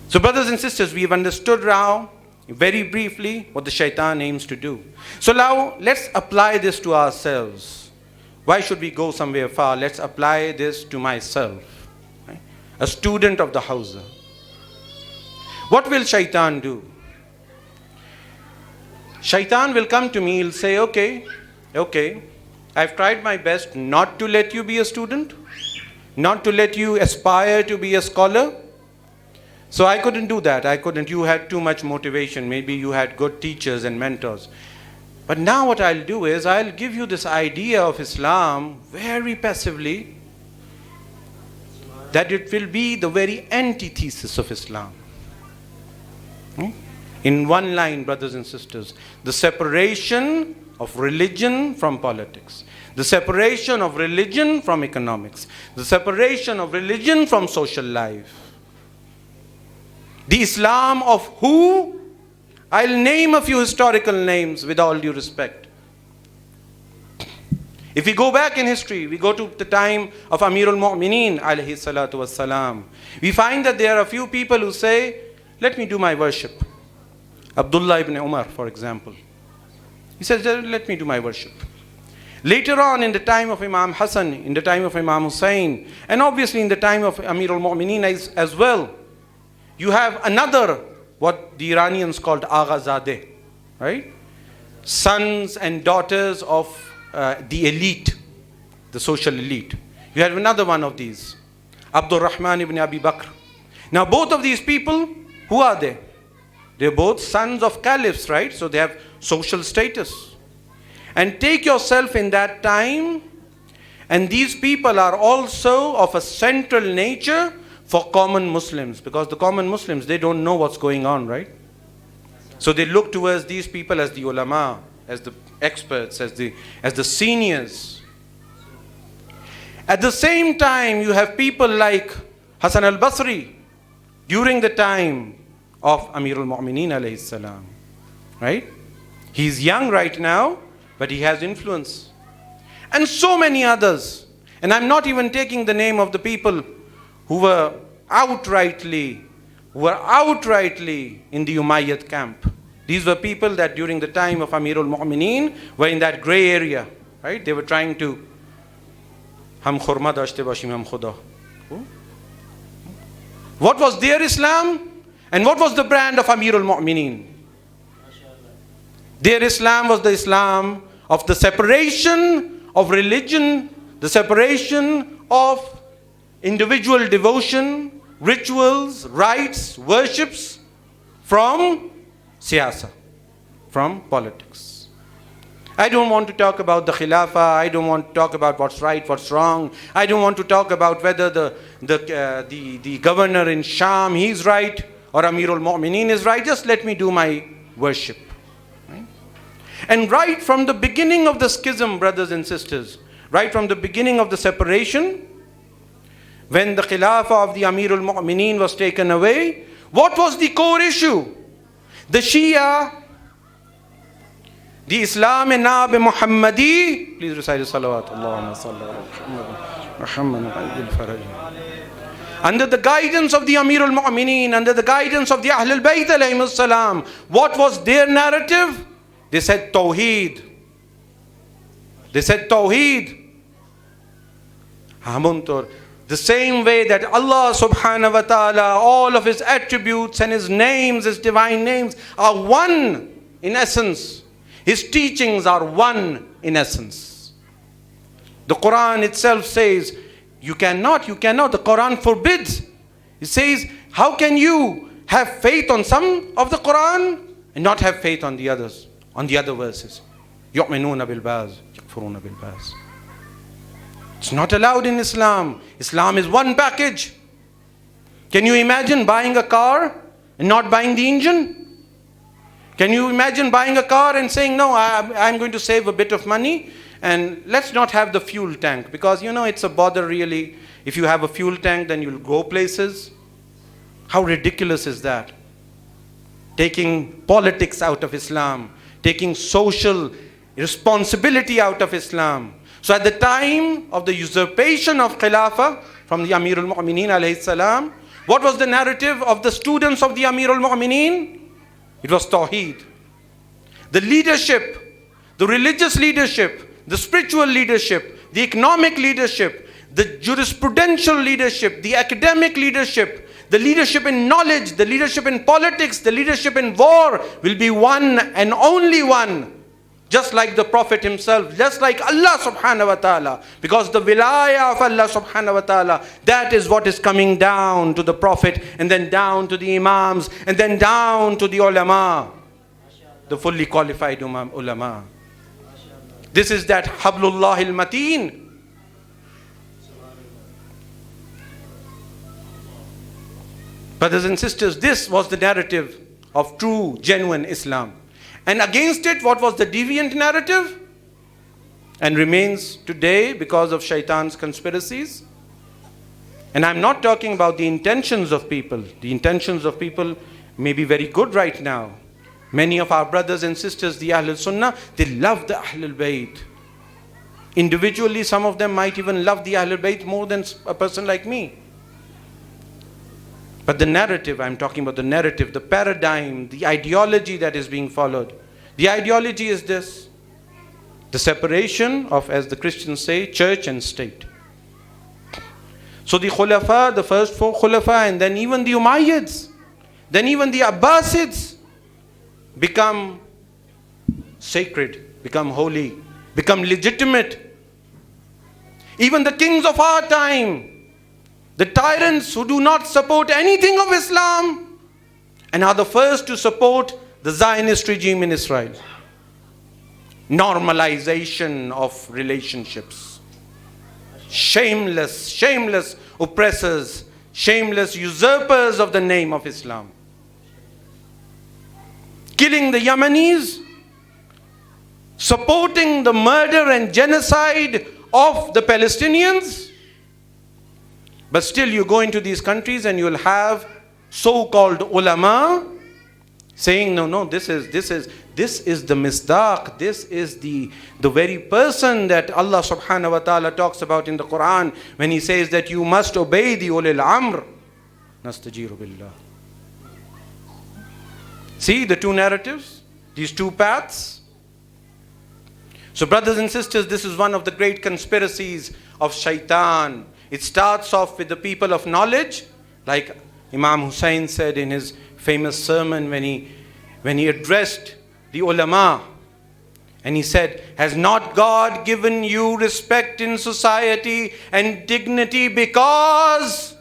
So brothers and sisters, we have understood now, very briefly, what the shaitan aims to do. So now, let's apply this to ourselves. Why should we go somewhere far? Let's apply this to myself, right? A student of the Hausa. What will shaitan do? Shaitan will come to me, he'll say, okay, I've tried my best not to let you be a student, not to let you aspire to be a scholar. So I couldn't do that. You had too much motivation. Maybe you had good teachers and mentors. But now what I'll do is, I'll give you this idea of Islam very passively, that it will be the very antithesis of Islam. In one line, brothers and sisters, the separation of religion from politics, the separation of religion from economics, the separation of religion from social life. The Islam of who? I'll name a few historical names with all due respect. If we go back in history, we go to the time of Amirul Mu'mineen alayhi salatu wassalam. We find that there are a few people who say, let me do my worship. Abdullah ibn Umar, for example. He says, let me do my worship. Later on, in the time of Imam Hassan, in the time of Imam Husayn, and obviously in the time of Amirul Mu'mineen as well, you have another, what the Iranians called Aghazadeh, right? Sons and daughters of the elite, the social elite. You have another one of these, Abdul Rahman ibn Abi Bakr. Now both of these people, who are they? They're both sons of caliphs, right? So they have social status. And take yourself in that time, and these people are also of a central nature for common Muslims, because the common Muslims, they don't know what's going on, right? So they look towards these people as the ulama, as the experts, as the seniors. At the same time, you have people like Hassan al-Basri during the time of Amirul Mu'mineen alayhi salam, right? He's young right now, but he has influence. And so many others. And I'm not even taking the name of the people who were outrightly in the Umayyad camp. These were people that during the time of Amirul Mu'mineen were in that gray area, right? They were trying to Ham khurma dashte bashim ham khuda. What was their Islam? And what was the brand of Amirul Mu'mineen? Their Islam was the Islam of the separation of religion, the separation of individual devotion, rituals, rites, worships from siyasa, from politics. I don't want to talk about the Khilafah. I don't want to talk about what's right, what's wrong. I don't want to talk about whether the governor in Sham, he's right, or Amirul Mu'mineen is right. Just let me do my worship. Right? And right from the beginning of the schism, brothers and sisters, right from the beginning of the separation, when the Khilafah of the Amirul Mu'mineen was taken away, what was the core issue? The Shia, the Islam in Nab Muhammadi. Please recite the salawat. Allahumma salli ala Muhammad. Under the guidance of the Amirul Mu'mineen, under the guidance of the Ahlul Bayt alayhimus salam, what was their narrative? They said Tawheed. They said Tawheed. Hamuntur. The same way that Allah subhanahu wa ta'ala, all of His attributes and His names, His divine names are one in essence. His teachings are one in essence. The Quran itself says, you cannot, the Quran forbids. It says, how can you have faith on some of the Quran and not have faith on the others, on the other verses? يُؤْمِنُونَ بِالْبَعْضِ يَكْفُرُونَ بِالْبَعْضِ. It's not allowed in Islam. Islam is one package. Can you imagine buying a car and not buying the engine? Can you imagine buying a car and saying, no, I'm going to save a bit of money and let's not have the fuel tank, because it's a bother really. If you have a fuel tank, then you'll go places. How ridiculous is that? Taking politics out of Islam, taking social responsibility out of Islam. So at the time of the usurpation of Khilafah from the Amir al-Mu'mineen alayhi salam, what was the narrative of the students of the Amir al-Mu'mineen? It was Tawheed. The leadership, the religious leadership, the spiritual leadership, the economic leadership, the jurisprudential leadership, the academic leadership, the leadership in knowledge, the leadership in politics, the leadership in war will be one and only one. Just like the Prophet himself, just like Allah subhanahu wa ta'ala. Because the wilayah of Allah subhanahu wa ta'ala, that is what is coming down to the Prophet, and then down to the Imams, and then down to the ulama, the fully qualified ulama. This is that Hablullah al-Mateen. Brothers and sisters, this was the narrative of true, genuine Islam. And against it, what was the deviant narrative? And remains today because of shaitan's conspiracies. And I'm not talking about the intentions of people. The intentions of people may be very good right now. Many of our brothers and sisters, the Ahlul Sunnah, they love the Ahlul Bayt. Individually, some of them might even love the Ahlul Bayt more than a person like me. But the narrative, I'm talking about the narrative, the paradigm, the ideology that is being followed. The ideology is this: the separation of, as the Christians say, church and state. So the Khulafa, the first four Khulafa, and then even the Umayyads, then even the Abbasids become sacred, become holy, become legitimate. Even the kings of our time, the tyrants who do not support anything of Islam and are the first to support the Zionist regime in Israel. Normalization of relationships. Shameless oppressors, shameless usurpers of the name of Islam. Killing the Yemenis, supporting the murder and genocide of the Palestinians. But still you go into these countries and you will have so-called ulama saying, no, this is the misdaq, this is the very person that Allah subhanahu wa ta'ala talks about in the Quran when he says that you must obey the ulil amr. Nastajiru billah. See the two narratives, these two paths. So brothers and sisters, this is one of the great conspiracies of shaitan. It starts off with the people of knowledge, like Imam Husayn said in his famous sermon when he addressed the ulama. And he said, has not God given you respect in society and dignity because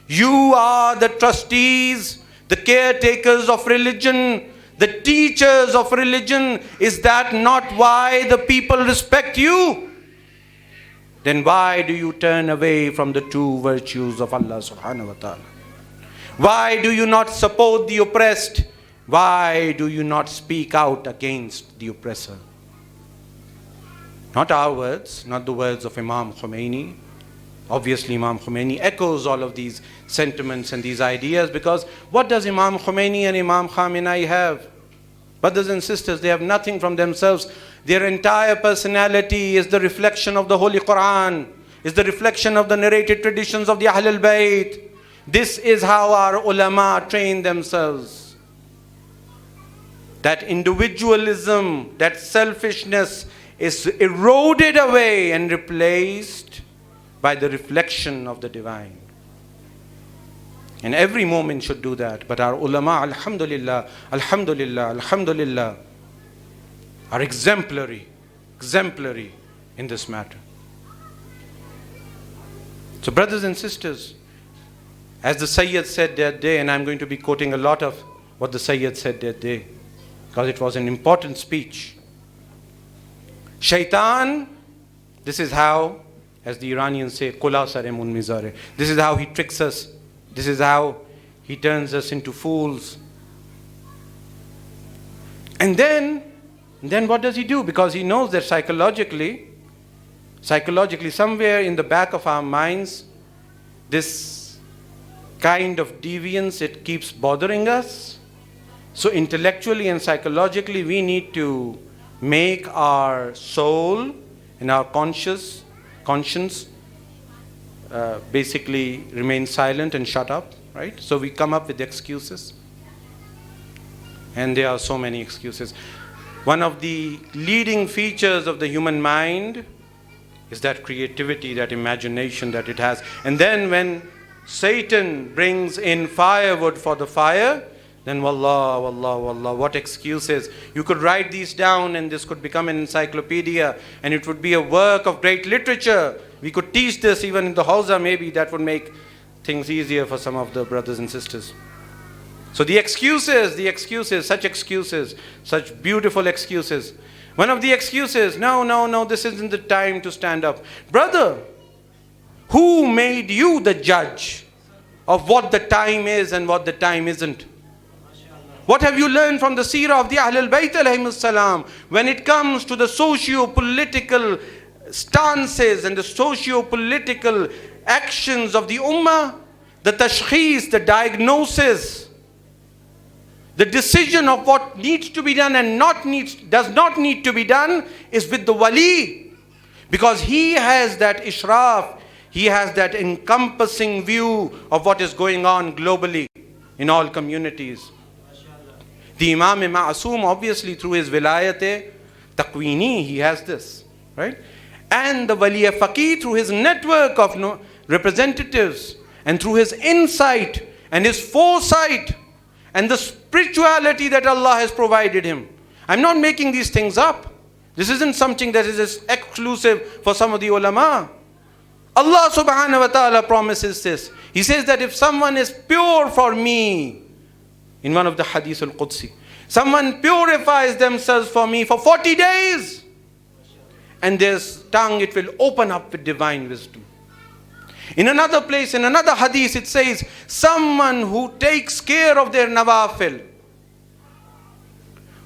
you are the trustees, the caretakers of religion, the teachers of religion? Is that not why the people respect you? Then why do you turn away from the two virtues of Allah subhanahu wa ta'ala? Why do you not support the oppressed? Why do you not speak out against the oppressor? Not our words, not the words of Imam Khomeini. Obviously Imam Khomeini echoes all of these sentiments and these ideas, because what does Imam Khomeini and Imam Khamenei have? Brothers and sisters, they have nothing from themselves. Their entire personality is the reflection of the Holy Quran, is the reflection of the narrated traditions of the Ahlul Bayt. This is how our ulama train themselves. That individualism, that selfishness is eroded away and replaced by the reflection of the divine. And every moment should do that. But our ulama, alhamdulillah, are exemplary in this matter. So brothers and sisters, as the Sayyid said that day, and I'm going to be quoting a lot of what the Sayyid said that day, because it was an important speech. Shaitan, this is how, as the Iranians say, Kula sare mun mizare. This is how he tricks us. This is how he turns us into fools. And then what does he do? Because he knows that psychologically, somewhere in the back of our minds, this kind of deviance, it keeps bothering us. So intellectually and psychologically, we need to make our soul and our conscience basically remain silent and shut up, right? So we come up with excuses. And there are so many excuses. One of the leading features of the human mind is that creativity, that imagination that it has. And then when Satan brings in firewood for the fire, then wallah, wallah, wallah, what excuses. You could write these down and this could become an encyclopedia and it would be a work of great literature. We could teach this even in the Hausa, maybe that would make things easier for some of the brothers and sisters. So the excuses, such beautiful excuses. One of the excuses, no, this isn't the time to stand up. Brother, who made you the judge of what the time is and what the time isn't? What have you learned from the seerah of the Ahlul Bayt alayhimus salam when it comes to the socio-political stances and the socio-political actions of the ummah? The tashkhis, the diagnosis, the decision of what needs to be done and does not need to be done is with the wali. Because he has that ishraf, he has that encompassing view of what is going on globally in all communities. The Imam Ma'asum, obviously through his wilayat taqweeni, he has this, right? And the Wali Faqih through his network of representatives and through his insight and his foresight and the spirituality that Allah has provided him. I'm not making these things up. This isn't something that is exclusive for some of the ulama. Allah subhanahu wa ta'ala promises this. He says that if someone is pure for me, in one of the hadith al-Qudsi, someone purifies themselves for me for 40 days, and their tongue, it will open up with divine wisdom. In another place, in another hadith, it says, someone who takes care of their nawafil,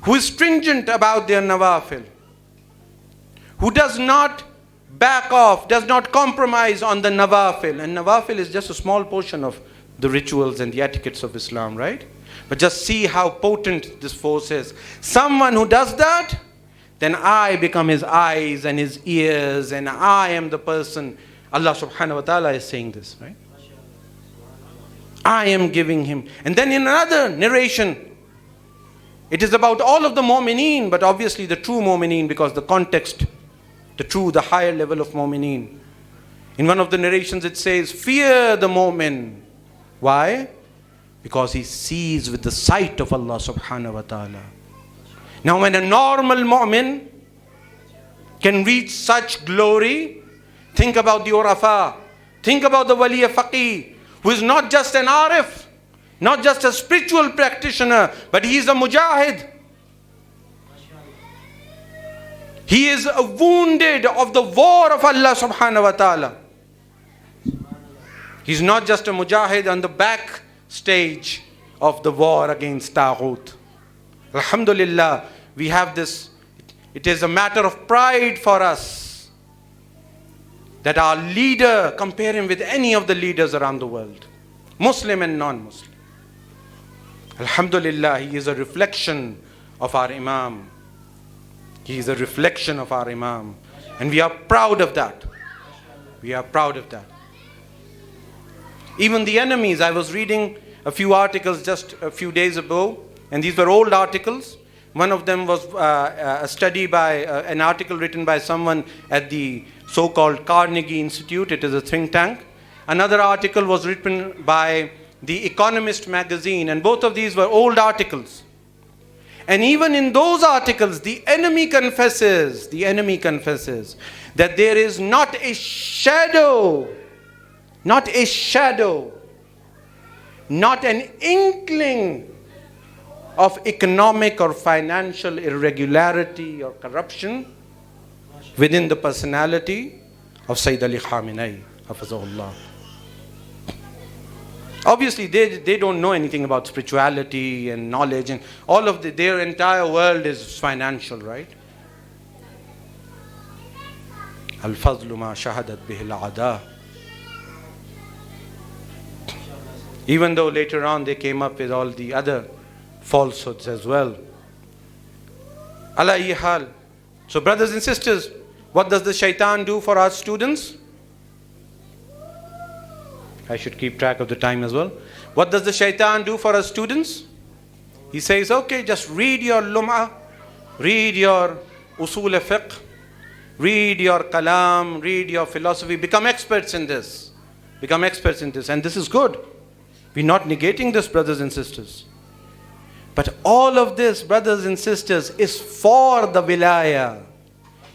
who is stringent about their nawafil, who does not back off, does not compromise on the nawafil. And nawafil is just a small portion of the rituals and the etiquettes of Islam, right? But just see how potent this force is. Someone who does that, then I become his eyes and his ears, and I am the person. Allah subhanahu wa ta'ala is saying this, right? I am giving him. And then in another narration, it is about all of the mu'mineen, but obviously the true mu'mineen, because the context, the higher level of mu'mineen. In one of the narrations it says, fear the mu'min. Why? Because he sees with the sight of Allah subhanahu wa ta'ala. Now when a normal mu'min can reach such glory, think about the urafa, think about the wali faqih, who is not just an arif, not just a spiritual practitioner, but he is a mujahid. He is wounded of the war of Allah subhanahu wa ta'ala. He's not just a mujahid on the back stage of the war against Taghut. Alhamdulillah, we have this. It is a matter of pride for us that our leader, compare him with any of the leaders around the world, Muslim and non-Muslim. Alhamdulillah, he is a reflection of our Imam. He is a reflection of our Imam. And we are proud of that. We are proud of that. Even the enemies, I was reading a few articles just a few days ago, and these were old articles. One of them was a study by, an article written by someone at the so-called Carnegie Institute. It is a think tank. Another article was written by The Economist magazine, and both of these were old articles. And even in those articles, the enemy confesses that there is not a shadow, not an inkling of economic or financial irregularity or corruption within the personality of Sayyid Ali Khamenei, Hafizahullah. Obviously, they don't know anything about spirituality and knowledge, and all of their entire world is financial, right? Al-fadlu ma shahadat bihi al-a'da. Even though later on they came up with all the other falsehoods as well. Ala ayyi hal. So brothers and sisters, What does the shaitan do for our students? I should keep track of the time as well. What does the shaitan do for our students? He says, okay, just read your lum'ah, read your usul fiqh, read your kalam, read your philosophy, become experts in this. Become experts in this. And this is good. We're not negating this, brothers and sisters. But all of this, brothers and sisters, is for the wilayah.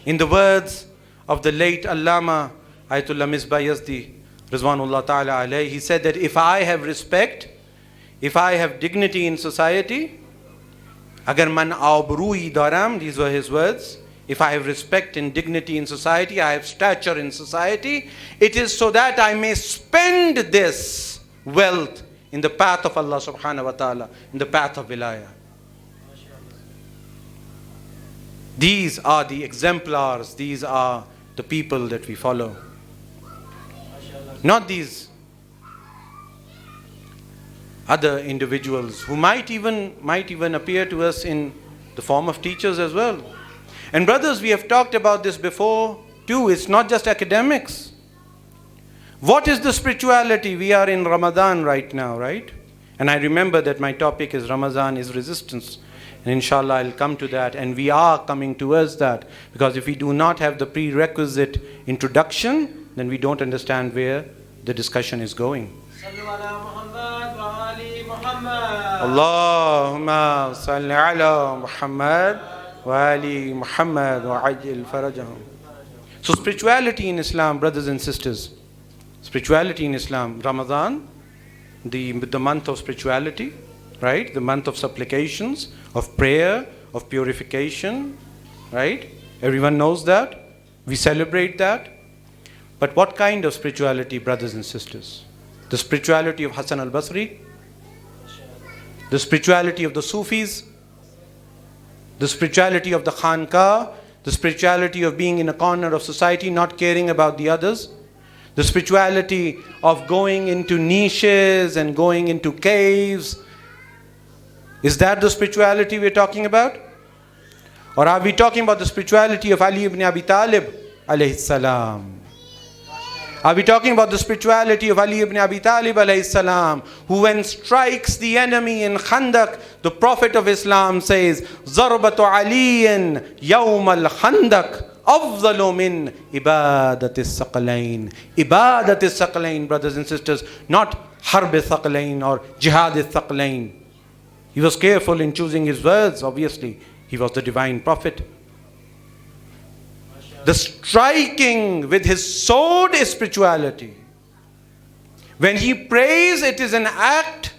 In the words of the late Allama Ayatollah Misbah Yazdi, Rizwanullah Ta'ala alayhi, he said that if I have respect, if I have dignity in society, agar man abrui daram, these were his words, if I have respect and dignity in society, I have stature in society, it is so that I may spend this wealth in the path of Allah subhanahu wa ta'ala, in the path of wilayah. These are the exemplars, these are the people that we follow. Not these other individuals who might even appear to us in the form of teachers as well. And brothers, we have talked about this before too. It's not just academics. What is the spirituality? We are in Ramadan right now, right? And I remember that my topic is Ramadan is resistance. And inshallah I'll come to that. And we are coming towards that. Because if we do not have the prerequisite introduction, then we don't understand where the discussion is going. Allahumma salli ala Muhammad wa ali Muhammad wa ajil farajahum. So spirituality in Islam, brothers and sisters, spirituality in Islam, Ramadan, the month of spirituality, right? The month of supplications, of prayer, of purification, right? Everyone knows that. We celebrate that. But what kind of spirituality, brothers and sisters? The spirituality of Hasan al-Basri? The spirituality of the Sufis? The spirituality of the Khanqah? The spirituality of being in a corner of society, not caring about the others? The spirituality of going into niches and going into caves? Is that the spirituality we're talking about? Or are we talking about the spirituality of Ali ibn Abi Talib alayhi salam? Are we talking about the spirituality of Ali ibn Abi Talib alayhi salam, who when strikes the enemy in Khandak, the Prophet of Islam says, Zarbatu aliyin yawm al-Khandak afdalu min ibadati saqalain. Ibadati saqalain, brothers and sisters, not harb saqalain or jihad saqalain. He was careful in choosing his words, obviously. He was the divine prophet. The striking with his sword is spirituality. When he prays, it is an act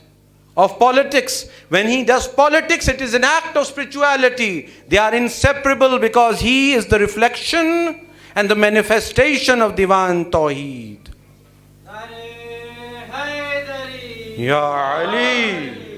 of politics. When he does politics, it is an act of spirituality. They are inseparable because he is the reflection and the manifestation of Divan Tawheed. Ya Ali.